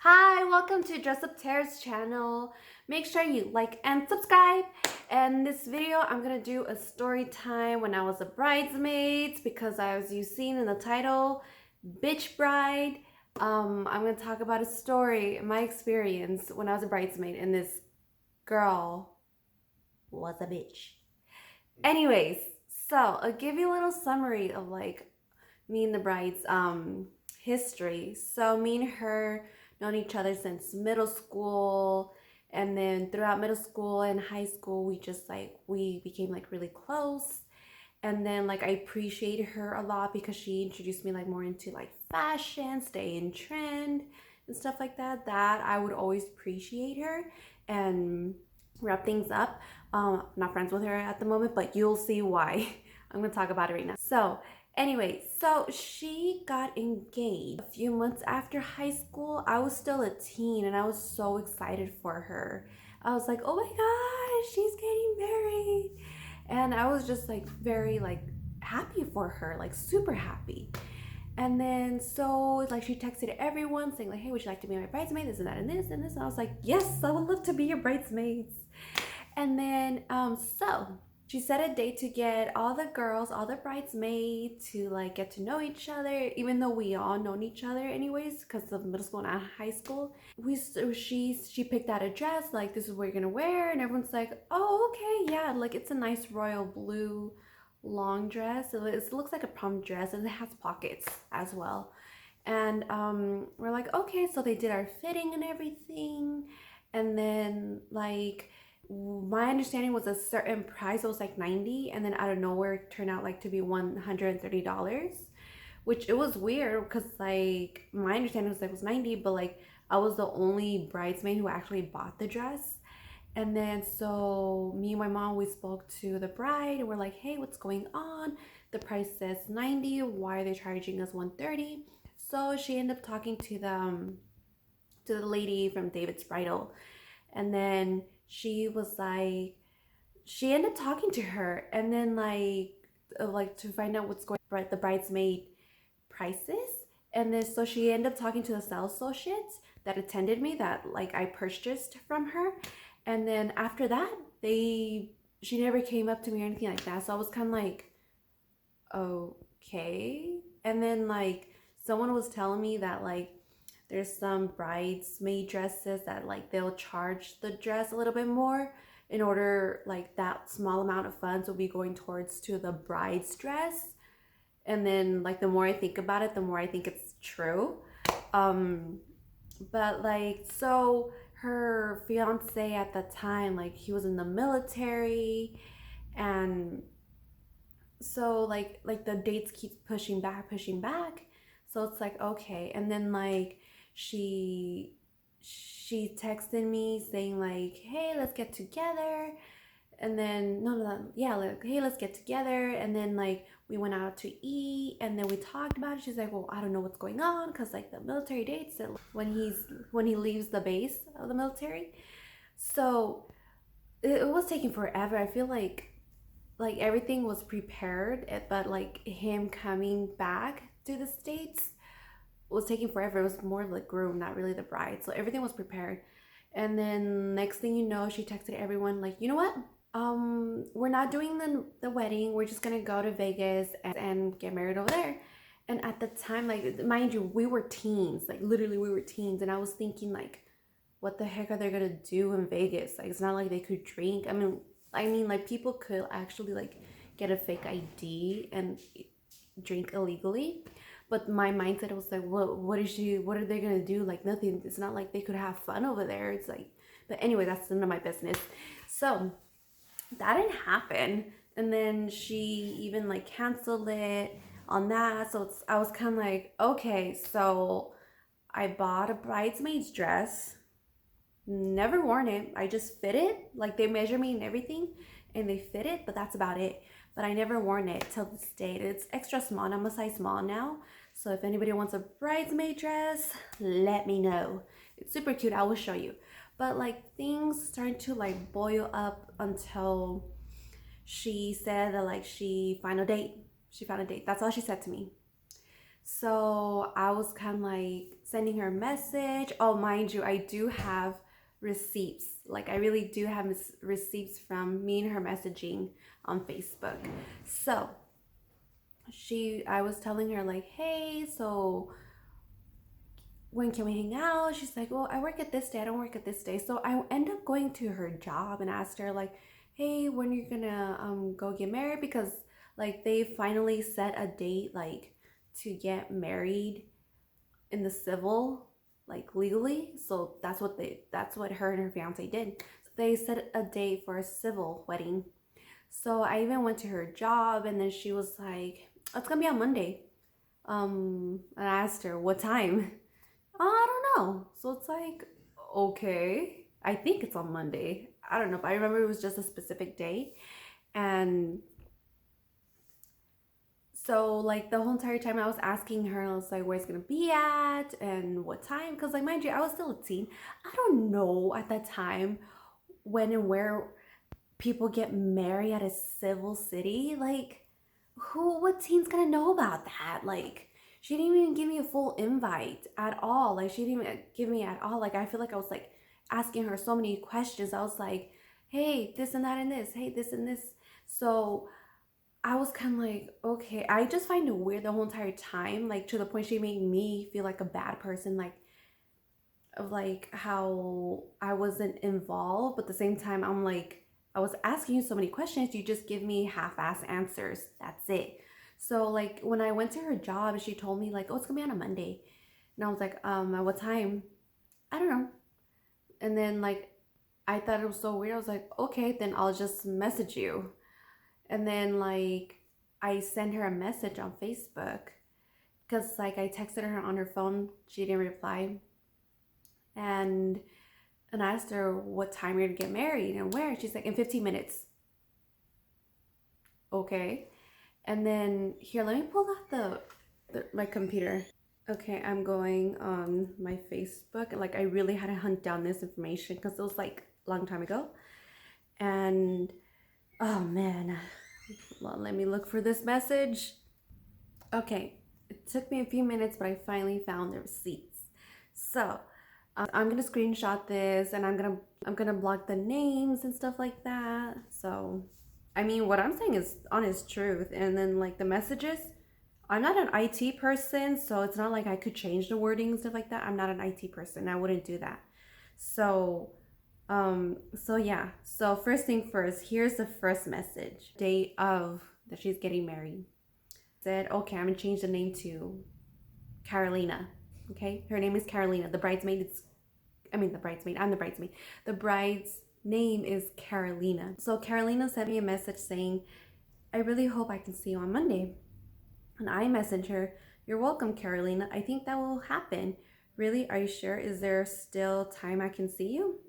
Hi, welcome to Dress Up Tara's channel. Make sure you like and subscribe. And this video, I'm gonna do a story time when I was a bridesmaid because as you've seen in the title, Bitch Bride. I'm gonna talk about a story, my experience when I was a bridesmaid, and this girl was a bitch. Anyways, so I'll give you a little summary of like me and the bride's history. So me and her known each other since middle school, and then throughout middle school and high school we became like really close. And then like I appreciated her a lot because she introduced me like more into like fashion, stay in trend and stuff like that I would always appreciate her and wrap things up. Not friends with her at the moment, but you'll see why. I'm gonna talk about it right now. So anyway, so she got engaged a few months after high school. I was still a teen and I was so excited for her. I was like, oh my gosh, she's getting married. And I was just like very like happy for her, like super happy. And then so like she texted everyone saying like, hey, would you like to be my bridesmaid? This and that and this and this. And I was like, yes, I would love to be your bridesmaids. And then so she set a date to get all the girls, all the bridesmaids to like get to know each other, even though we all known each other anyways because of middle school and high school. She picked out a dress, like this is what you're gonna wear, and everyone's like, oh okay, yeah, like it's a nice royal blue long dress. It looks like a prom dress and it has pockets as well. And we're like, okay, so they did our fitting and everything. And then like my understanding was a certain price. It was like 90, and then out of nowhere it turned out like to be $130, which it was weird because like my understanding was like it was 90, but like I was the only bridesmaid who actually bought the dress. And then so me and my mom, we spoke to the bride and we're like, hey, what's going on? The price says 90, why are they charging us 130? So she ended up talking to the lady from David's Bridal, and then she was like, she ended up talking to her, and then like to find out what's going on the bridesmaid prices. And then so she ended up talking to the sales associates that attended me that like I purchased from her. And then after that, she never came up to me or anything like that. So I was kind of like, okay. And then like someone was telling me that like there's some bridesmaid dresses that like they'll charge the dress a little bit more in order like that small amount of funds will be going towards to the bride's dress. And then like the more I think about it, the more I think it's true. Um but like so her fiance at the time, like he was in the military, and so like the dates keep pushing back. So it's like okay. And then like she she texted me saying like, hey, let's get together. And then no, yeah, like, hey, let's get together. And then like we went out to eat and then we talked about it. She's like, well, I don't know what's going on because like the military dates it when he leaves the base of the military. So it was taking forever. I feel like everything was prepared, but like him coming back to the States was taking forever. It was more of the groom, not really the bride. So everything was prepared. And then next thing you know, she texted everyone like, you know what? We're not doing the wedding. We're just gonna go to Vegas and get married over there. And at the time, like mind you, we were teens. Like literally we were teens. And I was thinking like, what the heck are they gonna do in Vegas? Like it's not like they could drink. I mean like people could actually like get a fake ID and drink illegally. But my mindset was like, what are they gonna do? Like nothing. It's not like they could have fun over there. It's like, but anyway, that's none of my business. So that didn't happen. And then she even like canceled it on that. So I was kind of like, okay, so I bought a bridesmaid's dress, never worn it. I just fit it. Like they measure me and everything and they fit it, but that's about it. But I never worn it till this date. It's extra small and I'm a size small now. So if anybody wants a bridesmaid dress, let me know. It's super cute. I will show you. But like things started to like boil up until she said that like she found a date. That's all she said to me. So I was kind of like sending her a message. Oh, mind you, I do have receipts. Like, I really do have receipts from me and her messaging on Facebook. So I was telling her like, hey, so when can we hang out? She's like, well, I work at this day, I don't work at this day. So I end up going to her job and asked her like, hey, when you're gonna go get married, because like they finally set a date like to get married in the civil, like legally. So that's what her and her fiance did. So they set a date for a civil wedding. So I even went to her job, and then she was like, oh, it's gonna be on Monday. And I asked her what time. Oh, I don't know. So it's like, okay, I think it's on Monday. I don't know, but I remember it was just a specific day. And so like the whole entire time I was asking her, I was like, where it's gonna be at and what time? Because like, mind you, I was still a teen. I don't know at that time when and where people get married at a civil city. Like, what teen's gonna know about that? Like, she didn't even give me a full invite at all. Like, she didn't even give me at all. Like, I feel like I was like asking her so many questions. I was like, hey, this and that and this. Hey, this and this. So I was kind of like, okay. I just find it weird the whole entire time. Like, to the point she made me feel like a bad person. Like, of like how I wasn't involved, but at the same time, I'm like, I was asking you so many questions, you just give me half-ass answers. That's it. So like when I went to her job, she told me like, oh, it's gonna be on a Monday, and I was like, at what time? I don't know. And then like I thought it was so weird. I was like, okay, then I'll just message you. And then like I sent her a message on Facebook because like I texted her on her phone, she didn't reply, and I asked her what time we're gonna get married and where. She's like, in 15 minutes. Okay. And then here, let me pull out my computer. Okay, I'm going on my Facebook. Like, I really had to hunt down this information because it was like a long time ago. And oh man, well, let me look for this message. Okay, it took me a few minutes, but I finally found the receipts. So I'm gonna screenshot this, and I'm gonna block the names and stuff like that. So I mean, what I'm saying is honest truth. And then like the messages, I'm not an IT person, so it's not like I could change the wording and stuff like that. I'm not an IT person. I wouldn't do that. So so yeah. So first thing first, here's the first message. Date of that she's getting married. Said, okay, I'm gonna change the name to Carolina. Okay, her name is Carolina. The bridesmaid is, the bridesmaid. I'm the bridesmaid. The bride's name is Carolina. So Carolina sent me a message saying, I really hope I can see you on Monday. And I messaged her, you're welcome, Carolina. I think that will happen. Really? Are you sure? Is there still time I can see you?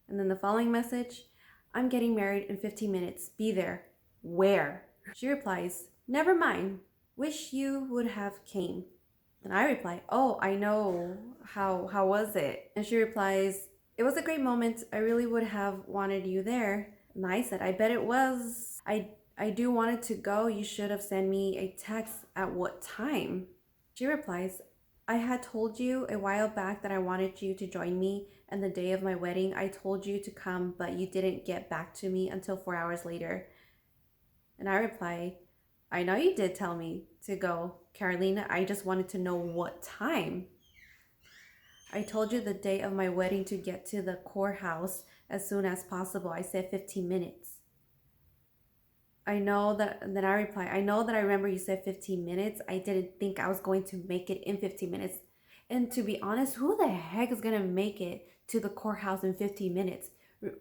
And then the following message, I'm getting married in 15 minutes. Be there. Where? She replies, never mind. Wish you would have came. And I reply, oh, I know. How was it? And she replies, it was a great moment. I really would have wanted you there. And I said, I bet it was. I do wanted to go. You should have sent me a text at what time. She replies, I had told you a while back that I wanted you to join me, and the day of my wedding, I told you to come, but you didn't get back to me until 4 hours later. And I reply, I know you did tell me to go, Carolina. I just wanted to know what time. I told you the day of my wedding to get to the courthouse as soon as possible. I said 15 minutes. I know that, and then I reply, I know that I remember you said 15 minutes. I didn't think I was going to make it in 15 minutes. And to be honest, who the heck is going to make it to the courthouse in 15 minutes?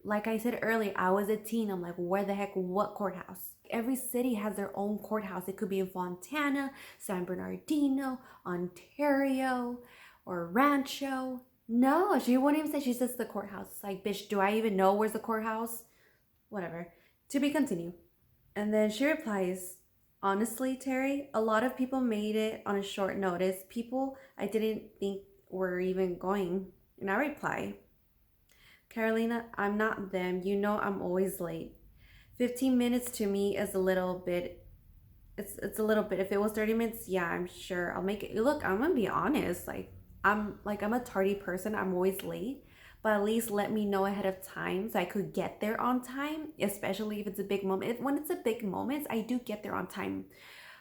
Like I said earlier, I was a teen. I'm like, where the heck, what courthouse? Every city has their own courthouse. It could be in Fontana, San Bernardino, Ontario, or Rancho. No, she wouldn't even say, she says the courthouse. It's like, bitch, do I even know where's the courthouse? Whatever. To be continued. And then she replies, honestly, Terry, a lot of people made it on a short notice. People I didn't think were even going. And I reply, Carolina, I'm not them. You know I'm always late. 15 minutes to me is a little bit. It's a little bit. If it was 30 minutes, yeah, I'm sure I'll make it. Look, I'm gonna be honest. Like, I'm a tardy person. I'm always late, but at least let me know ahead of time so I could get there on time, especially if it's a big moment. When it's a big moment, I do get there on time.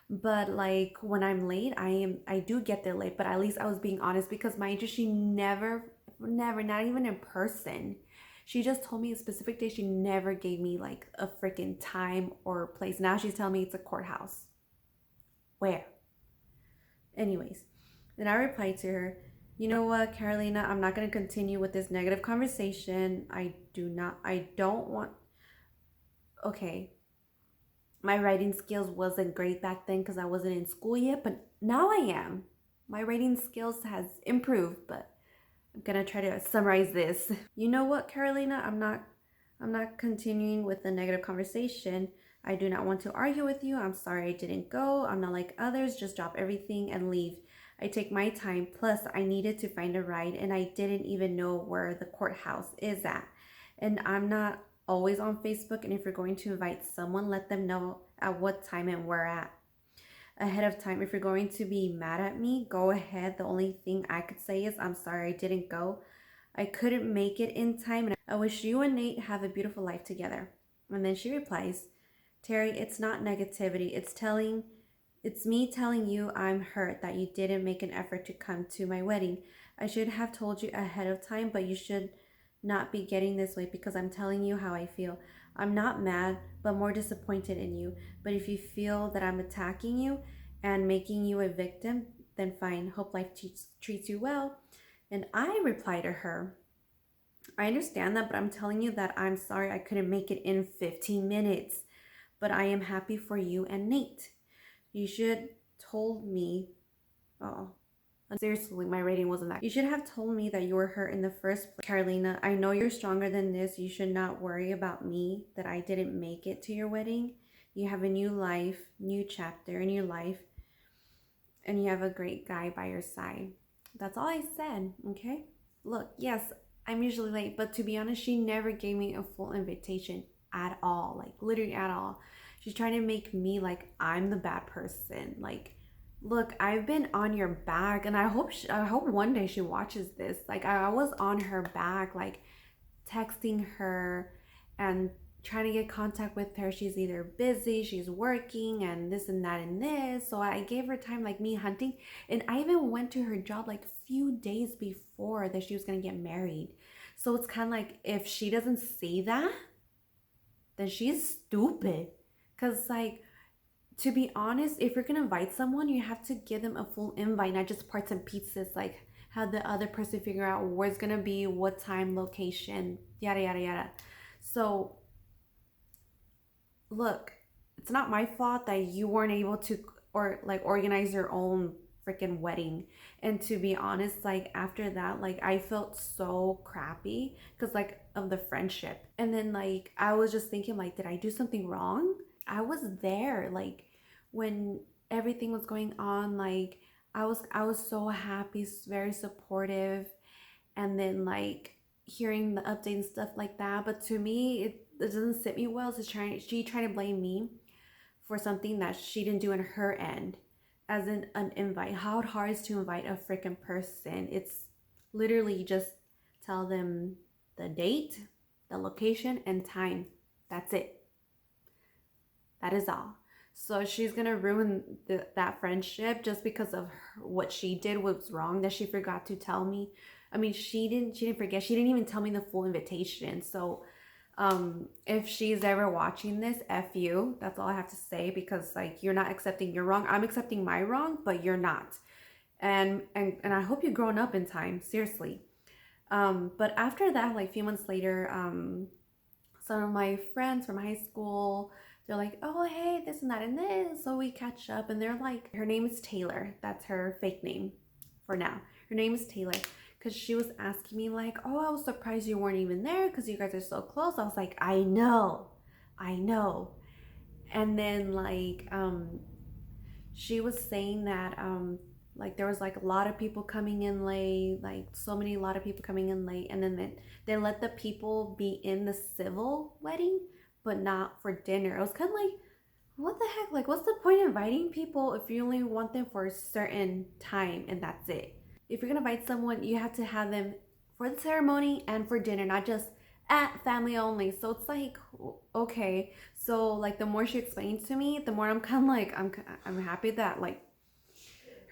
But like when I'm late, I do get there late, but at least I was being honest because mind you, she never, not even in person. She just told me a specific day. She never gave me like a freaking time or place. Now she's telling me it's a courthouse. Where? Anyways, then I replied to her, you know what, Carolina, I'm not going to continue with this negative conversation. I don't want, okay, my writing skills wasn't great back then because I wasn't in school yet, but now I am. My writing skills has improved, but I'm gonna try to summarize this. You know what, Carolina, I'm not continuing with the negative conversation. I do not want to argue with you. I'm sorry I didn't go. I'm not like others, just drop everything and leave. I take my time. Plus, I needed to find a ride and I didn't even know where the courthouse is at. And I'm not always on Facebook. And if you're going to invite someone, let them know at what time and where at ahead of time. If you're going to be mad at me, go ahead. The only thing I could say is I'm sorry I didn't go. I couldn't make it in time and I wish you and Nate have a beautiful life together. And then she replies, Terry, it's not negativity. It's me telling you I'm hurt that you didn't make an effort to come to my wedding. I should have told you ahead of time, but you should not be getting this way because I'm telling you how I feel. I'm not mad, but more disappointed in you. But if you feel that I'm attacking you and making you a victim, then fine. Hope life treats you well. And I reply to her, I understand that, but I'm telling you that I'm sorry I couldn't make it in 15 minutes. But I am happy for you and Nate. You should told me, oh, seriously, my rating wasn't that. You should have told me that you were hurt in the first place. Carolina, I know you're stronger than this. You should not worry about me that I didn't make it to your wedding. You have a new life, new chapter in your life, and you have a great guy by your side. That's all I said, okay? Look, yes, I'm usually late, but to be honest, she never gave me a full invitation at all, like literally at all. She's trying to make me like I'm the bad person. Like, look, I've been on your back, and I hope one day she watches this. Like, I was on her back, like texting her and trying to get contact with her. She's either busy, she's working, and this and that and this. So I gave her time, like me hunting, and I even went to her job like few days before that she was gonna get married. So it's kind of like if she doesn't see that, then she's stupid. Cause like, to be honest, if you're gonna invite someone, you have to give them a full invite, not just parts and pieces. Like have the other person figure out where it's gonna be, what time, location, yada yada yada. So look, it's not my fault that you weren't able to or like organize your own freaking wedding. And to be honest, like after that, like I felt so crappy because like of the friendship. And then like I was just thinking like, did I do something wrong? I was there like when everything was going on. Like I was so happy, very supportive. And then like hearing the update and stuff like that. But to me, it doesn't sit me well. So she trying to blame me for something that she didn't do in her end, as an invite. How hard is to invite a freaking person? It's literally just tell them the date, the location, and time. That's it. That is all. So she's gonna ruin that friendship just because of what she did was wrong, that she forgot to tell me. I mean, she didn't forget. She didn't even tell me the full invitation. So if she's ever watching this, F you. That's all I have to say, because like you're not accepting your wrong. I'm accepting my wrong, but you're not. And I hope you've grown up in time, seriously. But after that, like a few months later, some of my friends from high school, they're like, oh, hey, this and that and this. So we catch up, and they're like, her name is Taylor. That's her fake name for now. Her name is Taylor. Because she was asking me like, oh, I was surprised you weren't even there because you guys are so close. I was like, I know. And then like, she was saying that, like there was like a lot of people coming in late, like a lot of people coming in late. And then they let the people be in the civil wedding, but not for dinner. It was kind of like, what the heck? Like, what's the point of inviting people if you only want them for a certain time and that's it? if you're gonna invite someone, you have to have them for the ceremony and for dinner, not just at family only. So it's like, okay. So like the more she explains to me, the more I'm kind of like, I'm happy that like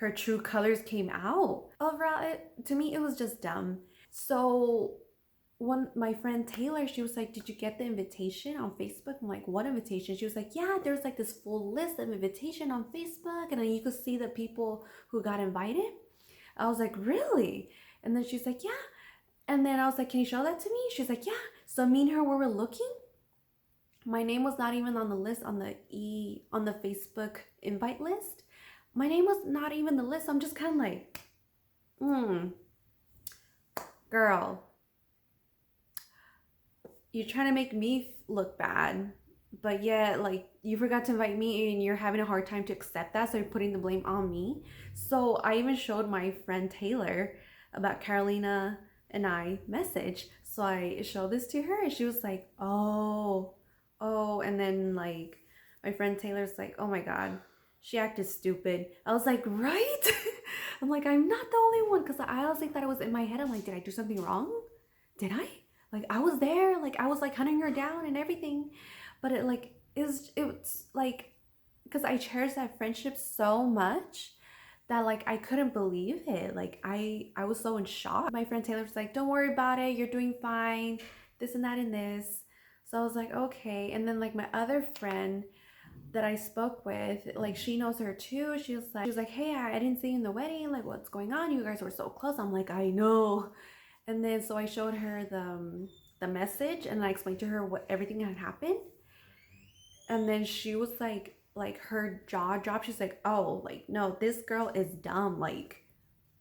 her true colors came out. Overall, to me, it was just dumb. So my friend Taylor, she was like, did you get the invitation on Facebook? I'm like, what invitation? She was like, yeah, there's like this full list of invitation on Facebook, and then you could see the people who got invited. I was like, really? And then she's like, yeah. And then I was like, can you show that to me? She's like, yeah. So me and her, we were looking. My name was not even on the list on the Facebook invite list. My name was not even the list. I'm just kind of like, girl, you're trying to make me look bad, but yet like you forgot to invite me and you're having a hard time to accept that, so you're putting the blame on me. So I even showed my friend Taylor about Carolina and I message. So I showed this to her and she was like, oh, and then like my friend Taylor's like, oh my god, she acted stupid. I was like, right? I'm like, I'm not the only one, because I honestly thought it was in my head. I'm like, did I do something wrong? Did I? Like I was there, like I was like hunting her down and everything, but it's like, because I cherish that friendship so much that like I couldn't believe it. Like I was so in shock. My friend Taylor was like, don't worry about it, you're doing fine, this and that and this. So I was like, okay. And then like my other friend that I spoke with, like she knows her too. She was like, hey, I didn't see you in the wedding, like what's going on, you guys were so close. I'm like, I know. And then so I showed her the message and I explained to her what everything had happened. And then she was like her jaw dropped. She's like, oh, like no, this girl is dumb. Like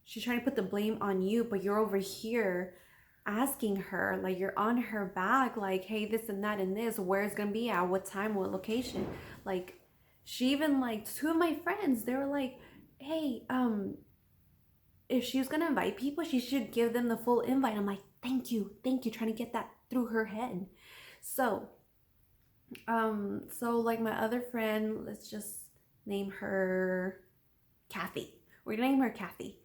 she's trying to put the blame on you, but you're over here asking her, like you're on her back, like, hey, this and that and this, where it's gonna be at, what time, what location. Like she even, like two of my friends, they were like, hey, if she was gonna invite people, she should give them the full invite. I'm like, thank you, trying to get that through her head. So, so like my other friend, let's just name her Kathy. We're gonna name her Kathy.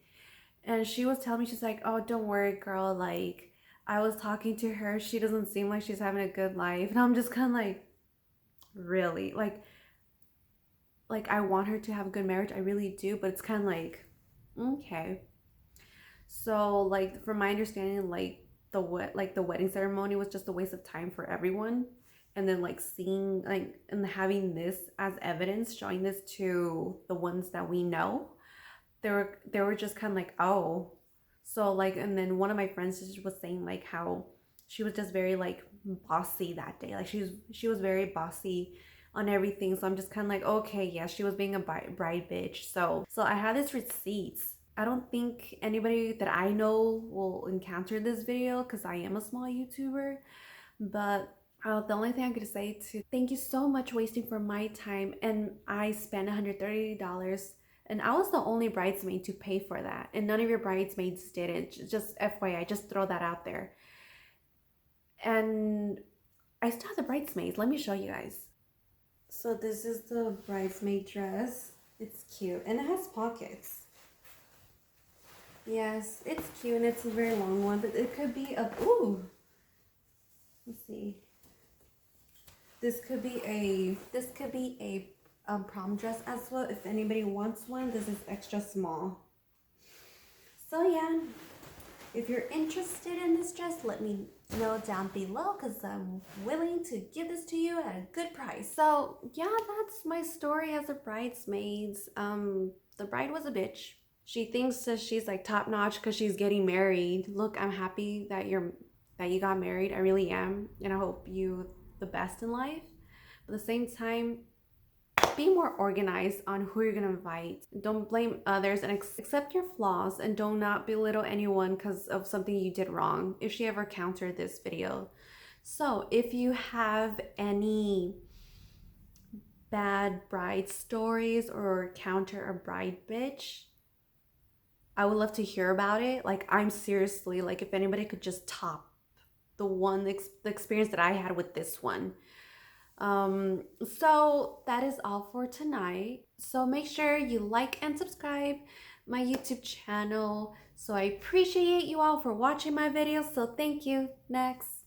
And she was telling me, she's like, oh, don't worry, girl. Like, I was talking to her. She doesn't seem like she's having a good life. And I'm just kind of like, really? Like I want her to have a good marriage. I really do. But it's kind of like, okay. So like from my understanding, like the wedding ceremony was just a waste of time for everyone. And then like seeing like and having this as evidence, showing this to the ones that we know, they were just kind of like, oh. So like, and then one of my friends just was saying like how she was just very like bossy that day. Like she was very bossy on everything. So I'm just kind of like, okay, yeah, she was being a bride bitch. So I had this receipts. I don't think anybody that I know will encounter this video because I am a small YouTuber, but the only thing I'm gonna say to thank you so much wasting for my time, and I spent $130, and I was the only bridesmaid to pay for that, and none of your bridesmaids did it. Just FYI, just throw that out there. And I still have the bridesmaids. Let me show you guys. So this is the bridesmaid dress. It's cute and it has pockets. Yes, it's cute and it's a very long one, but it could be a, ooh, let's see. This could be a prom dress as well. If anybody wants one, this is extra small. So yeah, if you're interested in this dress, let me know down below because I'm willing to give this to you at a good price. So yeah, that's my story as a bridesmaids. The bride was a bitch. She thinks that she's like top notch because she's getting married. Look, I'm happy that you got married. I really am, and I hope you the best in life. But at the same time, be more organized on who you're gonna invite. Don't blame others and accept your flaws, and do not belittle anyone because of something you did wrong if she ever countered this video. So if you have any bad bride stories or counter a bride bitch, I would love to hear about it. Like I'm seriously, like if anybody could just top the experience that I had with this one. So that is all for tonight. So make sure you like and subscribe my YouTube channel So I appreciate you all for watching my videos, so thank you. Next.